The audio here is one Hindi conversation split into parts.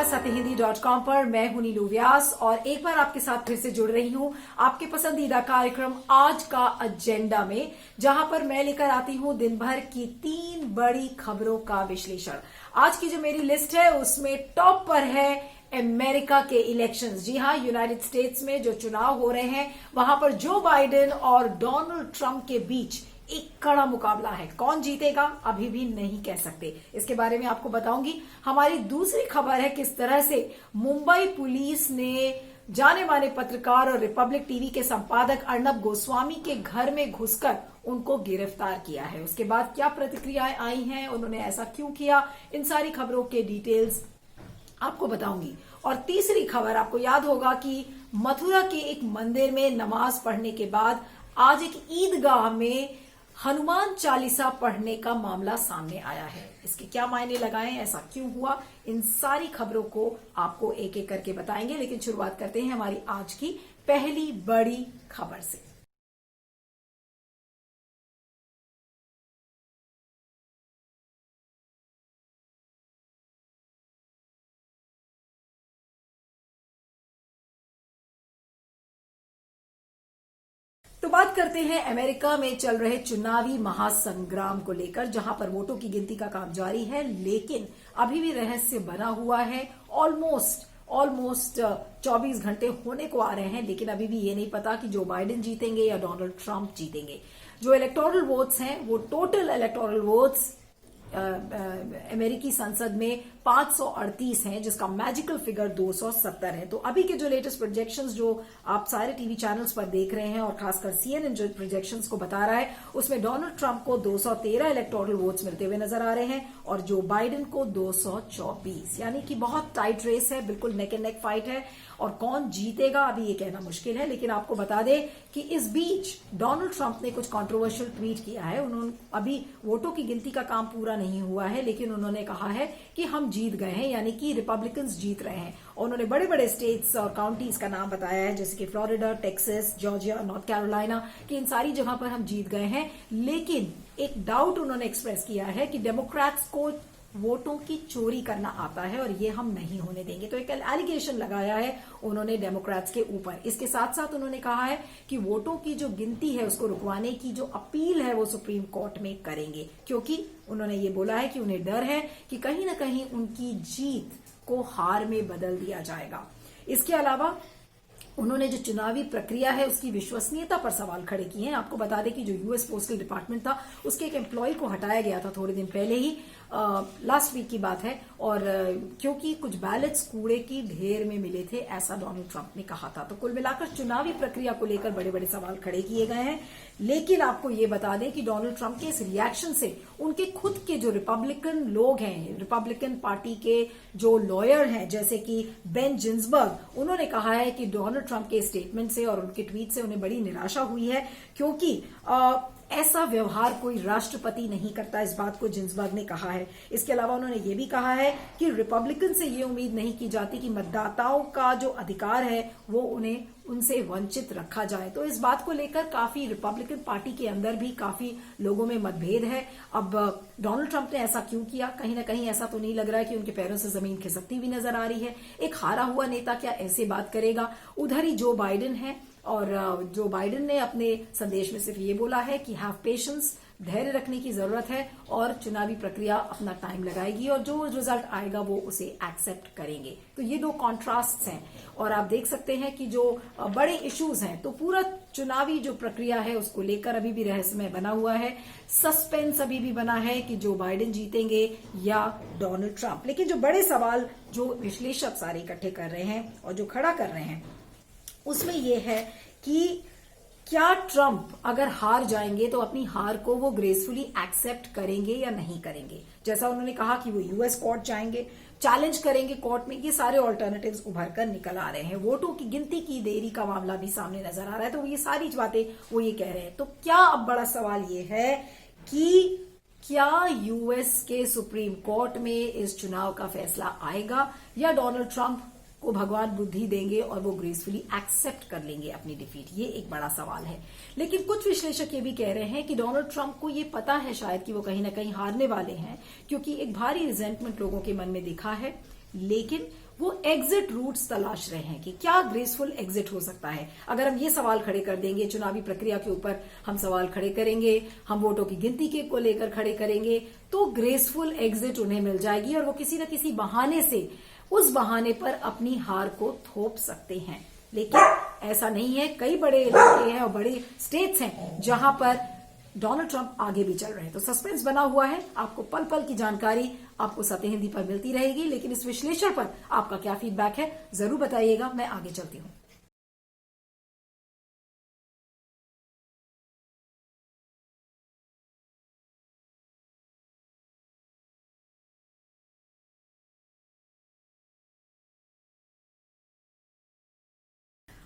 आपका सत्यहिंदी.com पर मैं हूं नीलू व्यास और एक बार आपके साथ फिर से जुड़ रही हूं आपके पसंदीदा कार्यक्रम आज का एजेंडा में, जहां पर मैं लेकर आती हूं दिन भर की 3 बड़ी खबरों का विश्लेषण। आज की जो मेरी लिस्ट है उसमें टॉप पर है अमेरिका के इलेक्शंस। जी हां, यूनाइटेड स्टेट्स में जो चुनाव हो रहे हैं वहां पर जो बाइडेन और डोनाल्ड ट्रंप के बीच एक कड़ा मुकाबला है। कौन जीतेगा अभी भी नहीं कह सकते, इसके बारे में आपको बताऊंगी। हमारी दूसरी खबर है किस तरह से मुंबई पुलिस ने जाने माने पत्रकार और रिपब्लिक टीवी के संपादक अर्नब गोस्वामी के घर में घुसकर उनको गिरफ्तार किया है। उसके बाद क्या प्रतिक्रियाएं आई हैं, उन्होंने ऐसा क्यों किया, इन सारी खबरों के डिटेल्स आपको बताऊंगी। और तीसरी खबर, आपको याद होगा कि मथुरा के एक मंदिर में नमाज पढ़ने के बाद आज एक ईदगाह में हनुमान चालीसा पढ़ने का मामला सामने आया है। इसके क्या मायने लगाएं, ऐसा क्यों हुआ, इन सारी खबरों को आपको एक एक करके बताएंगे। लेकिन शुरुआत करते हैं हमारी आज की पहली बड़ी खबर से। तो बात करते हैं अमेरिका में चल रहे चुनावी महासंग्राम को लेकर, जहां पर वोटों की गिनती का काम जारी है, लेकिन अभी भी रहस्य बना हुआ है। ऑलमोस्ट 24 घंटे होने को आ रहे हैं, लेकिन अभी भी ये नहीं पता कि जो बाइडेन जीतेंगे या डोनाल्ड ट्रंप जीतेंगे। जो इलेक्टोरल वोट्स हैं वो टोटल इलेक्टोरल वोट्स अमेरिकी संसद में 538 हैं, जिसका मैजिकल फिगर 270 है। तो अभी के जो लेटेस्ट प्रोजेक्शंस जो आप सारे टीवी चैनल्स पर देख रहे हैं और खासकर CNN जो प्रोजेक्शंस को बता रहा है, उसमें डोनाल्ड ट्रंप को 213 इलेक्टोरल वोट्स मिलते हुए नजर आ रहे हैं और जो बाइडेन को 224, यानी कि बहुत टाइट रेस है, बिल्कुल नेक एंड नेक फाइट है। और कौन जीतेगा अभी ये कहना मुश्किल है। लेकिन आपको बता दें कि इस बीच डोनाल्ड ट्रंप ने कुछ कंट्रोवर्शियल ट्वीट किया है। उन्होंने अभी वोटों की गिनती का काम पूरा नहीं हुआ है, लेकिन उन्होंने कहा है कि हम जीत गए हैं, यानी कि रिपब्लिकन्स जीत रहे हैं। और उन्होंने बड़े बड़े स्टेट्स और काउंटीज का नाम बताया है, जैसे कि Florida, Texas, Georgia, north Carolina, कि इन सारी जगह पर हम जीत गए हैं। लेकिन एक डाउट उन्होंने एक्सप्रेस किया है कि डेमोक्रेट्स को वोटों की चोरी करना आता है और ये हम नहीं होने देंगे। तो एक एलिगेशन लगाया है उन्होंने डेमोक्रेट्स के ऊपर। इसके साथ साथ उन्होंने कहा है कि वोटों की जो गिनती है उसको रुकवाने की जो अपील है वो सुप्रीम कोर्ट में करेंगे, क्योंकि उन्होंने ये बोला है कि उन्हें डर है कि कहीं ना कहीं उनकी जीत को हार में बदल दिया जाएगा। इसके अलावा उन्होंने जो चुनावी प्रक्रिया है उसकी विश्वसनीयता पर सवाल खड़े किए हैं। आपको बता दें कि जो यूएस पोस्टल डिपार्टमेंट था उसके एक एम्प्लॉय को हटाया गया था थोड़े दिन पहले ही, लास्ट वीक की बात है, और क्योंकि कुछ बैलेट्स कूड़े की ढेर में मिले थे, ऐसा डोनाल्ड ट्रंप ने कहा था। तो कुल मिलाकर चुनावी प्रक्रिया को लेकर बड़े बड़े सवाल खड़े किए गए हैं। लेकिन आपको ये बता दें कि डोनाल्ड ट्रंप के इस रिएक्शन से उनके खुद के जो रिपब्लिकन लोग हैं, रिपब्लिकन पार्टी के जो लॉयर हैं, जैसे कि बेन जिन्सबर्ग, उन्होंने कहा है कि डोनाल्ड ट्रंप के स्टेटमेंट से और उनके ट्वीट से उन्हें बड़ी निराशा हुई है, क्योंकि ऐसा व्यवहार कोई राष्ट्रपति नहीं करता। इस बात को जिन्सबर्ग ने कहा है। इसके अलावा उन्होंने ये भी कहा है कि रिपब्लिकन से ये उम्मीद नहीं की जाती कि मतदाताओं का जो अधिकार है वो उन्हें उनसे वंचित रखा जाए। तो इस बात को लेकर काफी रिपब्लिकन पार्टी के अंदर भी काफी लोगों में मतभेद है। अब डोनाल्ड ट्रंप ने ऐसा क्यों किया, कहीं ना कहीं ऐसा तो नहीं लग रहा है कि उनके पैरों से जमीन खिसकती हुई नजर आ रही है। एक हारा हुआ नेता क्या ऐसे बात करेगा। उधर ही जो बाइडेन है, और जो बाइडेन ने अपने संदेश में सिर्फ ये बोला है कि हैव पेशेंस, धैर्य रखने की जरूरत है और चुनावी प्रक्रिया अपना टाइम लगाएगी और जो रिजल्ट आएगा वो उसे एक्सेप्ट करेंगे। तो ये दो कॉन्ट्रास्ट हैं और आप देख सकते हैं कि जो बड़े इश्यूज हैं, तो पूरा चुनावी जो प्रक्रिया है उसको लेकर अभी भी रहस्यमय बना हुआ है। सस्पेंस अभी भी बना है कि जो बाइडेन जीतेंगे या डोनाल्ड ट्रंप। लेकिन जो बड़े सवाल जो विश्लेषक सारे इकट्ठे कर रहे हैं और जो खड़ा कर रहे हैं उसमें यह है कि क्या ट्रंप अगर हार जाएंगे तो अपनी हार को वो ग्रेसफुली एक्सेप्ट करेंगे या नहीं करेंगे। जैसा उन्होंने कहा कि वो यूएस कोर्ट जाएंगे, चैलेंज करेंगे कोर्ट में, ये सारे ऑल्टरनेटिव्स उभर कर निकल आ रहे हैं। वोटों की गिनती की देरी का मामला भी सामने नजर आ रहा है। तो ये सारी बातें वो ये कह रहे हैं। तो क्या अब बड़ा सवाल ये है कि क्या यूएस के सुप्रीम कोर्ट में इस चुनाव का फैसला आएगा या डोनाल्ड ट्रंप को भगवान बुद्धि देंगे और वो ग्रेसफुली एक्सेप्ट कर लेंगे अपनी डिफीट। ये एक बड़ा सवाल है। लेकिन कुछ विश्लेषक ये भी कह रहे हैं कि डोनाल्ड ट्रंप को ये पता है शायद कि वो कहीं ना कहीं हारने वाले हैं, क्योंकि एक भारी रिजेंटमेंट लोगों के मन में दिखा है। लेकिन वो एग्जिट रूट्स तलाश रहे हैं कि क्या ग्रेसफुल एग्जिट हो सकता है। अगर हम ये सवाल खड़े कर देंगे, चुनावी प्रक्रिया के ऊपर हम सवाल खड़े करेंगे, हम वोटों की गिनती के को लेकर खड़े करेंगे, तो ग्रेसफुल एग्जिट उन्हें मिल जाएगी और वो किसी न किसी बहाने से उस बहाने पर अपनी हार को थोप सकते हैं। लेकिन ऐसा नहीं है, कई बड़े इलाके हैं और बड़े स्टेट्स हैं जहां पर डोनाल्ड ट्रंप आगे भी चल रहे हैं। तो सस्पेंस बना हुआ है, आपको पल पल की जानकारी आपको सत्य हिंदी पर मिलती रहेगी। लेकिन इस विश्लेषण पर आपका क्या फीडबैक है जरूर बताइएगा। मैं आगे चलती हूं।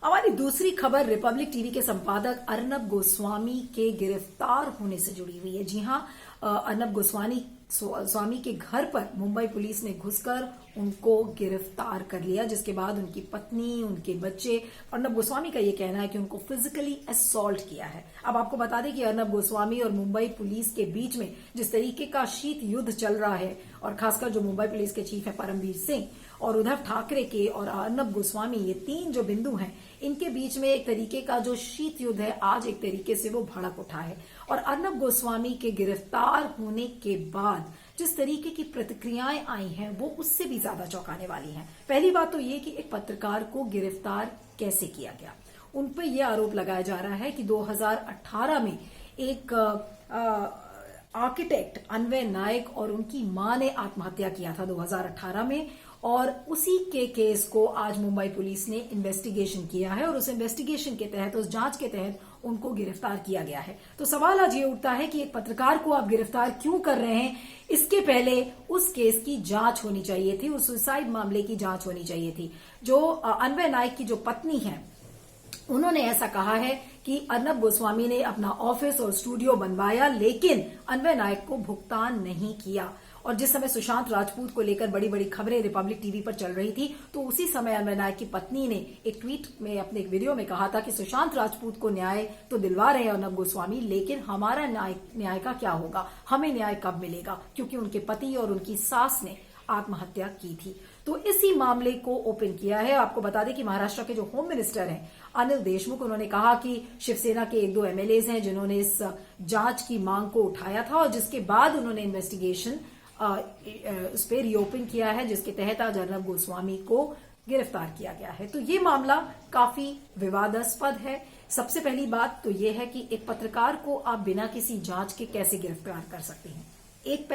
हमारी दूसरी खबर रिपब्लिक टीवी के संपादक अर्नब गोस्वामी के गिरफ्तार होने से जुड़ी हुई है। जी हां, अर्नब गोस्वामी स्वामी के घर पर मुंबई पुलिस ने घुसकर उनको गिरफ्तार कर लिया, जिसके बाद उनकी पत्नी, उनके बच्चे, अर्नब गोस्वामी का यह कहना है कि उनको फिजिकली असॉल्ट किया है। अब आपको बता दें कि अर्नब गोस्वामी और मुंबई पुलिस के बीच में जिस तरीके का शीत युद्ध चल रहा है, और खासकर जो मुंबई पुलिस के चीफ है परमवीर सिंह और उद्धव ठाकरे के और अर्नब गोस्वामी, ये तीन जो बिंदु हैं, इनके बीच में एक तरीके का जो शीत युद्ध है आज एक तरीके से वो भड़क उठा है। और अर्नब गोस्वामी के गिरफ्तार होने के बाद जिस तरीके की प्रतिक्रियाएं आई हैं वो उससे भी ज्यादा चौंकाने वाली हैं। पहली बात तो ये कि एक पत्रकार को गिरफ्तार कैसे किया गया। उन पर यह आरोप लगाया जा रहा है कि 2018 में एक आर्किटेक्ट अन्वय नायक और उनकी मां ने आत्महत्या किया था 2018 में, और उसी के केस को आज मुंबई पुलिस ने इन्वेस्टिगेशन किया है और उस इन्वेस्टिगेशन के तहत, उस जांच के तहत उनको गिरफ्तार किया गया है। तो सवाल आज ये उठता है कि एक पत्रकार को आप गिरफ्तार क्यों कर रहे हैं। इसके पहले उस केस की जांच होनी चाहिए थी, उस सुसाइड मामले की जांच होनी चाहिए थी। जो अन्वय नायक की जो पत्नी है, उन्होंने ऐसा कहा है कि अर्नब गोस्वामी ने अपना ऑफिस और स्टूडियो बनवाया लेकिन अन्वय नायक को भुगतान नहीं किया। और जिस समय सुशांत राजपूत को लेकर बड़ी बड़ी खबरें रिपब्लिक टीवी पर चल रही थी, तो उसी समय अन्वय नायक की पत्नी ने एक ट्वीट में, अपने एक वीडियो में कहा था कि सुशांत राजपूत को न्याय तो दिलवा रहे हैं अर्नब गोस्वामी, लेकिन हमारा न्याय का क्या होगा, हमें न्याय कब मिलेगा, क्योंकि उनके पति और उनकी सास ने आत्महत्या की थी। तो इसी मामले को ओपन किया है। आपको बता दें कि महाराष्ट्र के जो होम मिनिस्टर हैं अनिल देशमुख, उन्होंने कहा कि शिवसेना के 1-2 एमएलएज हैं जिन्होंने इस जांच की मांग को उठाया था और जिसके बाद उन्होंने इन्वेस्टिगेशन उस पर रीओपन किया है, जिसके तहत आज अर्नब गोस्वामी को गिरफ्तार किया गया है। तो ये मामला काफी विवादास्पद है। सबसे पहली बात तो ये है कि एक पत्रकार को आप बिना किसी जांच के कैसे गिरफ्तार कर सकते हैं। एक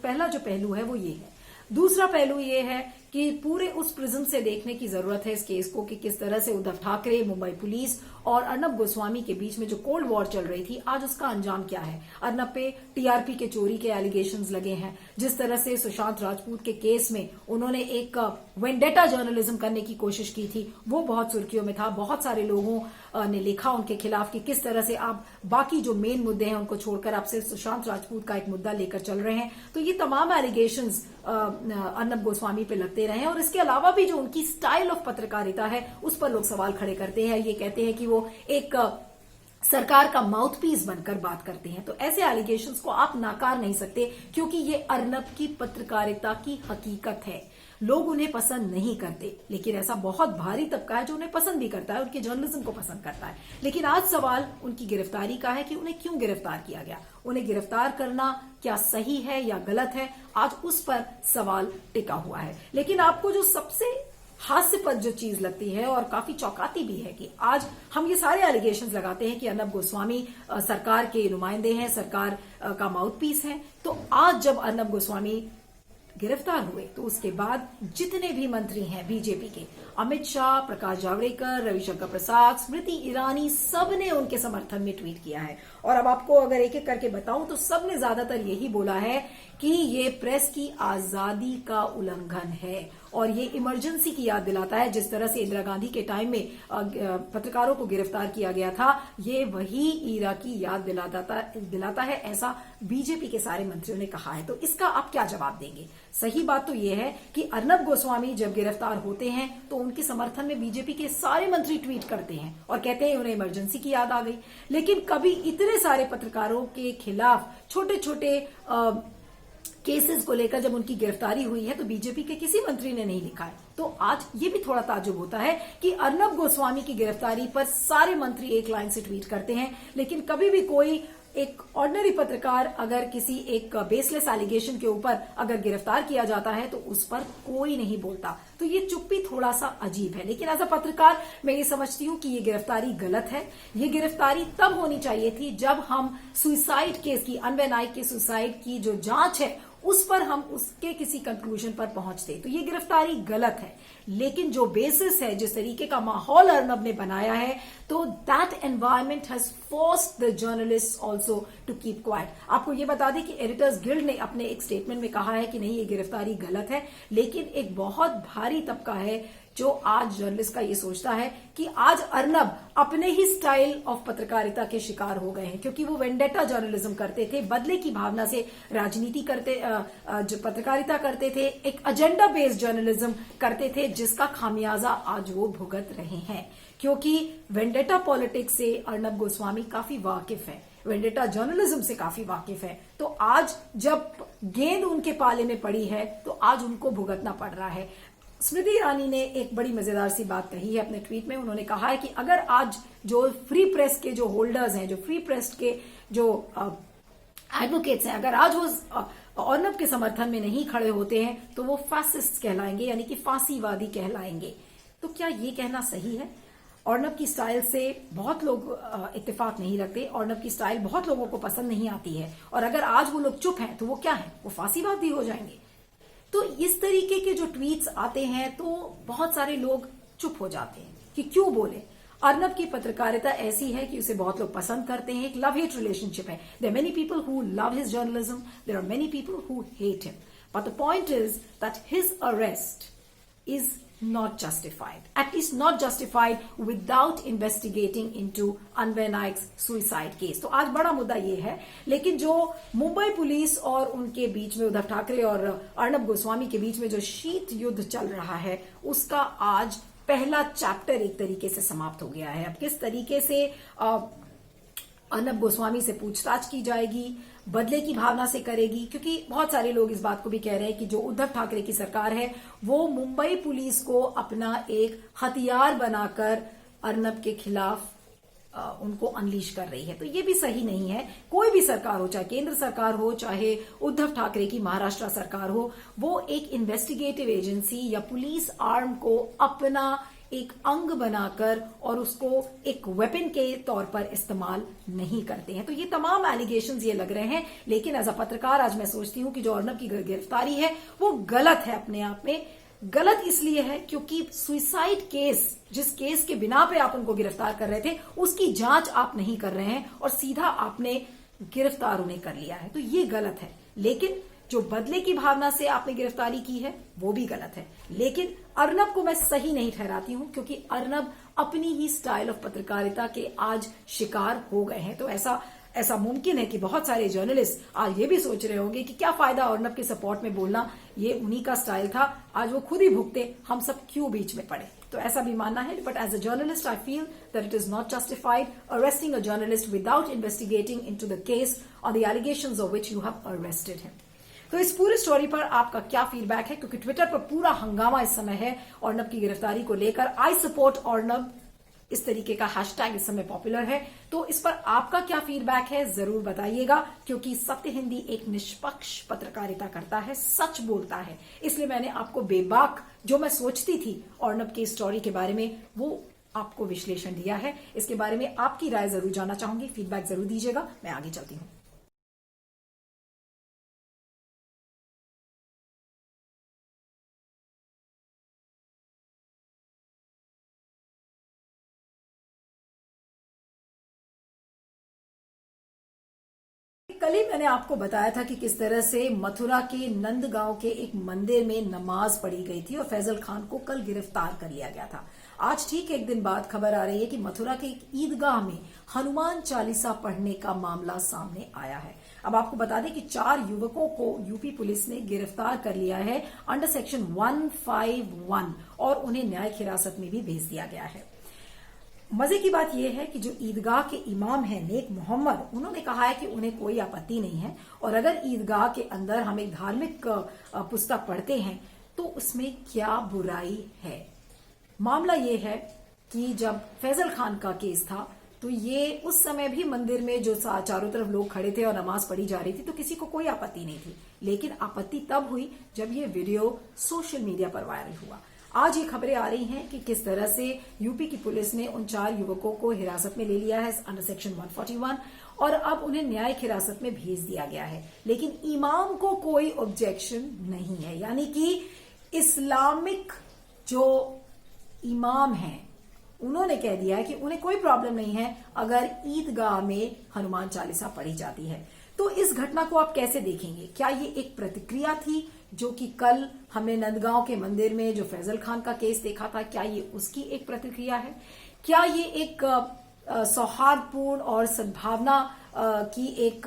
पहला जो पहलू है वो ये है। दूसरा पहलू ये है कि पूरे उस प्रिज्म से देखने की जरूरत है इस केस को कि किस तरह से उद्धव ठाकरे, मुंबई पुलिस और अर्नब गोस्वामी के बीच में जो कोल्ड वॉर चल रही थी, आज उसका अंजाम क्या है। अर्नब पे टीआरपी के चोरी के एलिगेशंस लगे हैं। जिस तरह से सुशांत राजपूत के केस में उन्होंने एक वेंडेटा जर्नलिज्म करने की कोशिश की थी, वो बहुत सुर्खियों में था। बहुत सारे लोगों ने लिखा उनके खिलाफ कि किस तरह से आप बाकी जो मेन मुद्दे हैं उनको छोड़कर आप सिर्फ सुशांत राजपूत का एक मुद्दा लेकर चल रहे हैं। तो ये तमाम एलिगेशंस अर्नब गोस्वामी पे लगते रहे हैं। और इसके अलावा भी जो उनकी स्टाइल ऑफ पत्रकारिता है उस पर लोग सवाल खड़े करते हैं। ये कहते हैं कि वो एक सरकार का माउथपीस बनकर बात करते हैं। तो ऐसे एलिगेशंस को आप नाकार नहीं सकते, क्योंकि ये अर्नब की पत्रकारिता की हकीकत है। लोग उन्हें पसंद नहीं करते, लेकिन ऐसा बहुत भारी तबका है जो उन्हें पसंद भी करता है, उनके जर्नलिज्म को पसंद करता है। लेकिन आज सवाल उनकी गिरफ्तारी का है कि उन्हें क्यों गिरफ्तार किया गया। उन्हें गिरफ्तार करना क्या सही है या गलत है, आज उस पर सवाल टिका हुआ है। लेकिन आपको जो सबसे हास्यपद जो चीज लगती है और काफी चौंकाती भी है कि आज हम ये सारे एलिगेशंस लगाते हैं कि अर्नब गोस्वामी सरकार के नुमाइंदे हैं, सरकार का माउथपीस है। तो आज जब अर्नब गोस्वामी गिरफ्तार हुए तो उसके बाद जितने भी मंत्री हैं बीजेपी के, अमित शाह, प्रकाश जावड़ेकर, रविशंकर प्रसाद, स्मृति ईरानी, सबने उनके समर्थन में ट्वीट किया है। और अब आपको अगर एक एक करके बताऊं तो सबने ज्यादातर यही बोला है कि ये प्रेस की आजादी का उल्लंघन है और ये इमरजेंसी की याद दिलाता है। जिस तरह से इंदिरा गांधी के टाइम में पत्रकारों को गिरफ्तार किया गया था, ये वही ईरा की याद दिलाता है, ऐसा बीजेपी के सारे मंत्रियों ने कहा है। तो इसका आप क्या जवाब देंगे। सही बात तो ये है कि अर्नब गोस्वामी जब गिरफ्तार होते हैं तो उनके समर्थन में बीजेपी के सारे मंत्री ट्वीट करते हैं और कहते हैं उन्हें इमरजेंसी की याद आ गई। लेकिन कभी इतने सारे पत्रकारों के खिलाफ छोटे छोटे केसेस को लेकर जब उनकी गिरफ्तारी हुई है तो बीजेपी के किसी मंत्री ने नहीं लिखा है। तो आज ये भी थोड़ा ताज्जुब होता है कि अर्नब गोस्वामी की गिरफ्तारी पर सारे मंत्री एक लाइन से ट्वीट करते हैं, लेकिन कभी भी कोई एक ऑर्डिनरी पत्रकार अगर किसी एक बेसलेस एलिगेशन के ऊपर अगर गिरफ्तार किया जाता है तो उस पर कोई नहीं बोलता। तो ये चुप्पी थोड़ा सा अजीब है। लेकिन एज अ पत्रकार मैं ये समझती हूँ कि ये गिरफ्तारी गलत है। ये गिरफ्तारी तब होनी चाहिए थी जब हम सुसाइड केस की, अन्वय नाइक के सुसाइड की जो जांच है उस पर हम उसके किसी कंक्लूजन पर पहुंचते। तो ये गिरफ्तारी गलत है। लेकिन जो बेसिस है, जिस तरीके का माहौल अर्नब ने बनाया है, तो that environment has forced the journalist also to keep quiet. आपको ये बता दें कि एडिटर्स गिल्ड ने अपने एक स्टेटमेंट में कहा है कि नहीं, ये गिरफ्तारी गलत है। लेकिन एक बहुत भारी तबका है जो आज जर्नलिस्ट का ये सोचता है कि आज अर्नब अपने ही स्टाइल ऑफ पत्रकारिता के शिकार हो गए हैं, क्योंकि वो वेंडेटा जर्नलिज्म करते थे, बदले की भावना से राजनीति करते, जो पत्रकारिता करते थे, एक एजेंडा बेस्ड जर्नलिज्म करते थे, जिसका खामियाजा आज वो भुगत रहे हैं। क्योंकि वेंडेटा पॉलिटिक्स से अर्नब गोस्वामी काफी वाकिफ है, वेंडेटा जर्नलिज्म से काफी वाकिफ है। तो आज जब गेंद उनके पाले में पड़ी है तो आज उनको भुगतना पड़ रहा है। स्मृति ईरानी ने एक बड़ी मजेदार सी बात कही है अपने ट्वीट में। उन्होंने कहा है कि अगर आज जो फ्री प्रेस के जो होल्डर्स हैं, जो फ्री प्रेस के जो एडवोकेट्स हैं, अगर आज वो अर्नब के समर्थन में नहीं खड़े होते हैं तो वो फैसिस्ट कहलाएंगे, यानी कि फांसीवादी कहलाएंगे। तो क्या ये कहना सही है? अर्नब की स्टाइल से बहुत लोग इत्तेफाक नहीं रखते, अर्नब की स्टाइल बहुत लोगों को पसंद नहीं आती है, और अगर आज वो लोग चुप हैं तो वो क्या है? वो फांसीवादी हो जाएंगे। तो इस तरीके के जो ट्वीट्स आते हैं तो बहुत सारे लोग चुप हो जाते हैं कि क्यों बोले। अर्नब की पत्रकारिता ऐसी है कि उसे बहुत लोग पसंद करते हैं, एक लव हेट रिलेशनशिप है। There are many people who love his journalism, there are many people who hate him, but the point is that his arrest is not justified, at least not justified without investigating into Anvay नाइक्स suicide case. तो आज बड़ा मुद्दा ये है। लेकिन जो मुंबई पुलिस और उनके बीच में, उद्धव ठाकरे और अर्नब गोस्वामी के बीच में जो शीत युद्ध चल रहा है, उसका आज पहला चैप्टर एक तरीके से समाप्त हो गया है। अब किस तरीके से अर्नब गोस्वामी से पूछताछ की जाएगी, बदले की भावना से करेगी, क्योंकि बहुत सारे लोग इस बात को भी कह रहे हैं कि जो उद्धव ठाकरे की सरकार है वो मुंबई पुलिस को अपना एक हथियार बनाकर अर्नब के खिलाफ उनको अनलीश कर रही है। तो ये भी सही नहीं है। कोई भी सरकार हो, चाहे केंद्र सरकार हो, चाहे उद्धव ठाकरे की महाराष्ट्र सरकार हो, वो एक इन्वेस्टिगेटिव एजेंसी या पुलिस आर्म को अपना एक अंग बनाकर और उसको एक वेपन के तौर पर इस्तेमाल नहीं करते हैं। तो ये तमाम एलिगेशंस ये लग रहे हैं। लेकिन एज अ पत्रकार आज मैं सोचती हूं कि जो अर्नब की गिरफ्तारी है वो गलत है। अपने आप में गलत इसलिए है क्योंकि सुसाइड केस, जिस केस के बिना पे आप उनको गिरफ्तार कर रहे थे, उसकी जांच आप नहीं कर रहे हैं और सीधा आपने गिरफ्तार उन्हें कर लिया है। तो ये गलत है। लेकिन जो बदले की भावना से आपने गिरफ्तारी की है वो भी गलत है। लेकिन अर्नब को मैं सही नहीं ठहराती हूं, क्योंकि अर्नब अपनी ही स्टाइल ऑफ पत्रकारिता के आज शिकार हो गए हैं। तो ऐसा मुमकिन है कि बहुत सारे जर्नलिस्ट आज ये भी सोच रहे होंगे कि क्या फायदा अर्नब के सपोर्ट में बोलना, ये उन्हीं का स्टाइल था, आज वो खुद ही भुगते, हम सब क्यों बीच में पड़े। तो ऐसा भी मानना है। But as a journalist I feel that it is not justified arresting a journalist without investigating into the case on the allegations of which you have arrested him. तो इस पूरी स्टोरी पर आपका क्या फीडबैक है? क्योंकि ट्विटर पर पूरा हंगामा इस समय है अर्नब की गिरफ्तारी को लेकर। आई सपोर्ट अर्नब, इस तरीके का हैशटैग इस समय पॉपुलर है। तो इस पर आपका क्या फीडबैक है जरूर बताइएगा, क्योंकि सत्य हिंदी एक निष्पक्ष पत्रकारिता करता है, सच बोलता है। इसलिए मैंने आपको बेबाक जो मैं सोचती थी अर्नब की स्टोरी के बारे में वो आपको विश्लेषण दिया है। इसके बारे में आपकी राय जरूर जानना चाहूंगी, फीडबैक जरूर दीजिएगा। मैं आगे चलती हूं। कल ही मैंने आपको बताया था कि किस तरह से मथुरा के नंदगांव के एक मंदिर में नमाज पढ़ी गई थी और फैजल खान को कल गिरफ्तार कर लिया गया था। आज ठीक एक दिन बाद खबर आ रही है कि मथुरा के एक ईदगाह में हनुमान चालीसा पढ़ने का मामला सामने आया है। अब आपको बता दें कि 4 युवकों को यूपी पुलिस ने गिरफ्तार कर लिया है अंडर सेक्शन 151 और उन्हें न्यायिक हिरासत में भी भेज दिया गया है। मजे की बात यह है कि जो ईदगाह के इमाम हैं नेक मोहम्मद, उन्होंने कहा है कि उन्हें कोई आपत्ति नहीं है, और अगर ईदगाह के अंदर हम एक धार्मिक पुस्तक पढ़ते हैं तो उसमें क्या बुराई है। मामला यह है कि जब फैजल खान का केस था तो ये उस समय भी मंदिर में जो चारों तरफ लोग खड़े थे और नमाज पढ़ी जा रही थी तो किसी को कोई आपत्ति नहीं थी, लेकिन आपत्ति तब हुई जब ये वीडियो सोशल मीडिया पर वायरल हुआ। आज ये खबरें आ रही हैं कि किस तरह से यूपी की पुलिस ने उन 4 युवकों को हिरासत में ले लिया है अंडर सेक्शन 141 और अब उन्हें न्यायिक हिरासत में भेज दिया गया है, लेकिन इमाम को कोई ऑब्जेक्शन नहीं है। यानी कि इस्लामिक जो इमाम हैं उन्होंने कह दिया है कि उन्हें कोई प्रॉब्लम नहीं है अगर ईदगाह में हनुमान चालीसा पढ़ी जाती है। तो इस घटना को आप कैसे देखेंगे? क्या ये एक प्रतिक्रिया थी जो कि कल हमने नंदगांव के मंदिर में जो फैजल खान का केस देखा था, क्या ये उसकी एक प्रतिक्रिया है? क्या ये एक सौहार्दपूर्ण और सद्भावना की एक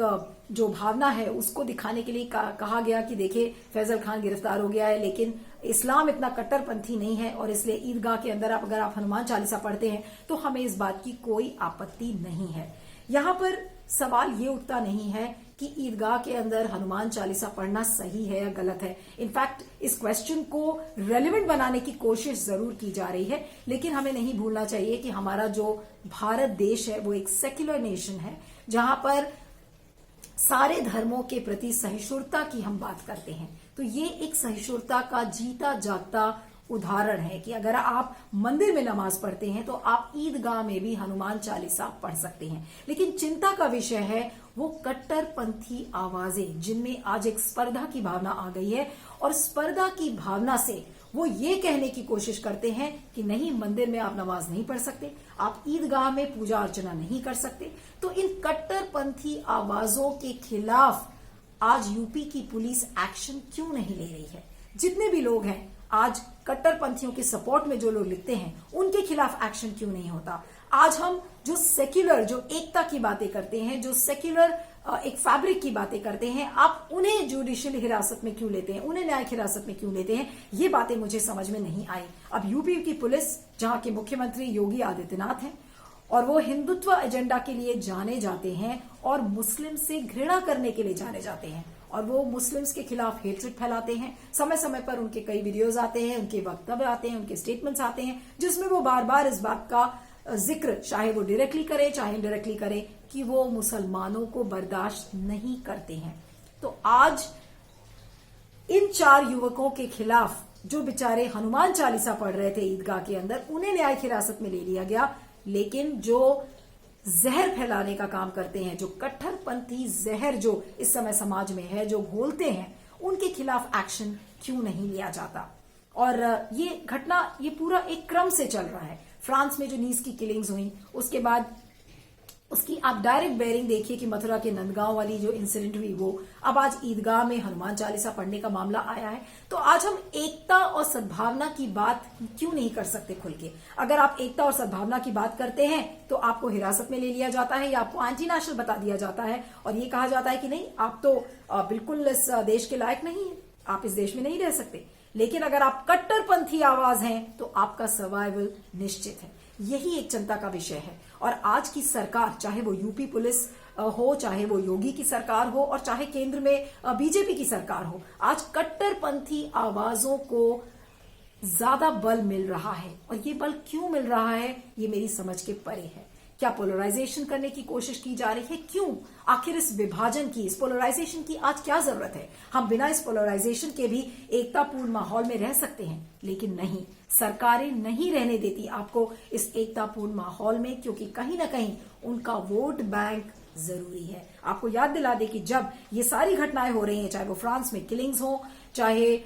जो भावना है उसको दिखाने के लिए कहा गया कि देखिए फैजल खान गिरफ्तार हो गया है, लेकिन इस्लाम इतना कट्टरपंथी नहीं है और इसलिए ईदगाह के अंदर अगर आप हनुमान चालीसा पढ़ते हैं तो हमें इस बात की कोई आपत्ति नहीं है। यहाँ पर सवाल ये उठता नहीं है कि ईदगाह के अंदर हनुमान चालीसा पढ़ना सही है या गलत है। इनफैक्ट इस क्वेश्चन को रेलेवेंट बनाने की कोशिश जरूर की जा रही है, लेकिन हमें नहीं भूलना चाहिए कि हमारा जो भारत देश है वो एक सेक्युलर नेशन है जहां पर सारे धर्मों के प्रति सहिष्णुता की हम बात करते हैं। तो ये एक सहिष्णुता का जीता जागता उदाहरण है कि अगर आप मंदिर में नमाज पढ़ते हैं तो आप ईदगाह में भी हनुमान चालीसा पढ़ सकते हैं। लेकिन चिंता का विषय है वो कट्टरपंथी आवाजें जिनमें आज एक स्पर्धा की भावना आ गई है, और स्पर्धा की भावना से वो ये कहने की कोशिश करते हैं कि नहीं, मंदिर में आप नमाज नहीं पढ़ सकते, आप ईदगाह में पूजा अर्चना नहीं कर सकते। तो इन कट्टरपंथी आवाजों के खिलाफ आज यूपी की पुलिस एक्शन क्यों नहीं ले रही है? जितने भी लोग हैं आज कट्टरपंथियों के सपोर्ट में जो लोग लिखते हैं उनके खिलाफ एक्शन क्यों नहीं होता? आज हम जो सेक्युलर, जो एकता की बातें करते हैं, जो सेक्युलर एक फैब्रिक की बातें करते हैं, आप उन्हें जुडिशियल हिरासत में क्यों लेते हैं, उन्हें न्यायिक हिरासत में क्यों लेते हैं? ये बातें मुझे समझ में नहीं आई। अब यूपी की पुलिस, जहां के मुख्यमंत्री योगी आदित्यनाथ हैं और वो हिंदुत्व एजेंडा के लिए जाने जाते हैं और मुस्लिम से घृणा करने के लिए जाने जाते हैं, और वो मुस्लिम्स के खिलाफ हेट्रेड फैलाते हैं। समय समय पर उनके कई वीडियोज आते हैं, उनके वक्तव्य आते हैं, उनके स्टेटमेंट्स आते हैं जिसमें वो बार बार इस बात का जिक्र, चाहे वो डायरेक्टली करे चाहे इनडायरेक्टली करे, कि वो मुसलमानों को बर्दाश्त नहीं करते हैं। तो आज इन 4 युवकों के खिलाफ जो बेचारे हनुमान चालीसा पढ़ रहे थे ईदगाह के अंदर, उन्हें न्यायिक हिरासत में ले लिया गया, लेकिन जो जहर फैलाने का काम करते हैं, जो कट्टरपंथी जहर जो इस समय समाज में है, जो घोलते हैं, उनके खिलाफ एक्शन क्यों नहीं लिया जाता? और ये घटना, ये पूरा एक क्रम से चल रहा है। फ्रांस में जो नीस की किलिंग्स हुई, उसके बाद उसकी आप डायरेक्ट बेयरिंग देखिए कि मथुरा के नंदगांव वाली जो इंसिडेंट हुई वो, अब आज ईदगाह में हनुमान चालीसा पढ़ने का मामला आया है। तो आज हम एकता और सद्भावना की बात क्यों नहीं कर सकते खुल के? अगर आप एकता और सद्भावना की बात करते हैं तो आपको हिरासत में ले लिया जाता है या आपको एंटी नेशनल बता दिया जाता है और ये कहा जाता है कि नहीं, आप तो बिल्कुल इस देश के लायक नहीं है, आप इस देश में नहीं रह सकते। लेकिन अगर आप कट्टरपंथी आवाज हैं तो आपका सर्वाइवल निश्चित है। यही एक चिंता का विषय है। और आज की सरकार, चाहे वो यूपी पुलिस हो, चाहे वो योगी की सरकार हो, और चाहे केंद्र में बीजेपी की सरकार हो, आज कट्टरपंथी आवाजों को ज्यादा बल मिल रहा है। और ये बल क्यों मिल रहा है, ये मेरी समझ के परे है। क्या पोलराइजेशन करने की कोशिश की जा रही है? क्यों? आखिर इस विभाजन की, इस पोलराइजेशन की आज क्या जरूरत है? हम बिना इस पोलराइजेशन के भी एकतापूर्ण माहौल में रह सकते हैं, लेकिन नहीं, सरकारें नहीं रहने देती आपको इस एकतापूर्ण माहौल में, क्योंकि कहीं ना कहीं उनका वोट बैंक जरूरी है। आपको याद दिला दे कि जब ये सारी घटनाएं हो रही हैं, चाहे वो फ्रांस में किलिंग्स हो, चाहे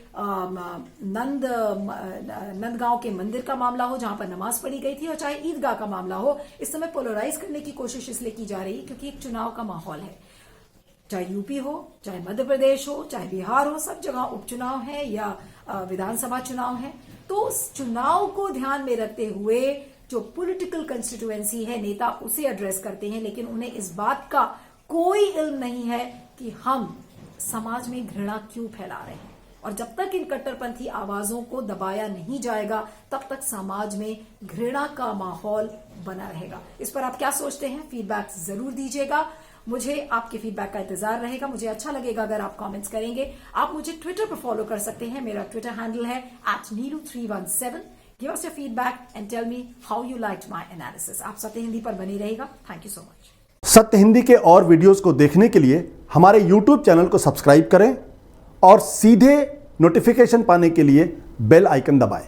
नंदगांव के मंदिर का मामला हो जहां पर नमाज पढ़ी गई थी, और चाहे ईदगाह का मामला हो, इस समय पोलराइज करने की कोशिश इसलिए की जा रही है क्योंकि एक चुनाव का माहौल है। चाहे यूपी हो, चाहे मध्य प्रदेश हो, चाहे बिहार हो, सब जगह उपचुनाव है या विधानसभा चुनाव है। तो उस चुनाव को ध्यान में रखते हुए जो पॉलिटिकल कंस्टिट्यूएंसी है, नेता उसे एड्रेस करते हैं, लेकिन उन्हें इस बात का कोई इल्म नहीं है कि हम समाज में घृणा क्यों फैला रहे हैं। और जब तक इन कट्टरपंथी आवाजों को दबाया नहीं जाएगा तब तक समाज में घृणा का माहौल बना रहेगा। इस पर आप क्या सोचते हैं? फीडबैक जरूर दीजिएगा। मुझे आपके फीडबैक का इंतजार रहेगा। मुझे अच्छा लगेगा अगर आप कमेंट्स करेंगे। आप मुझे ट्विटर पर फॉलो कर सकते हैं। मेरा ट्विटर हैंडल है @neelu317। Give us your feedback and tell me how you liked my analysis. आप सत्य हिंदी पर बने रहेगा। Thank you so much. सत्य हिंदी के और वीडियोस को देखने के लिए हमारे YouTube चैनल को सब्सक्राइब करें और सीधे नोटिफिकेशन पाने के लिए बेल आइकन दबाएं।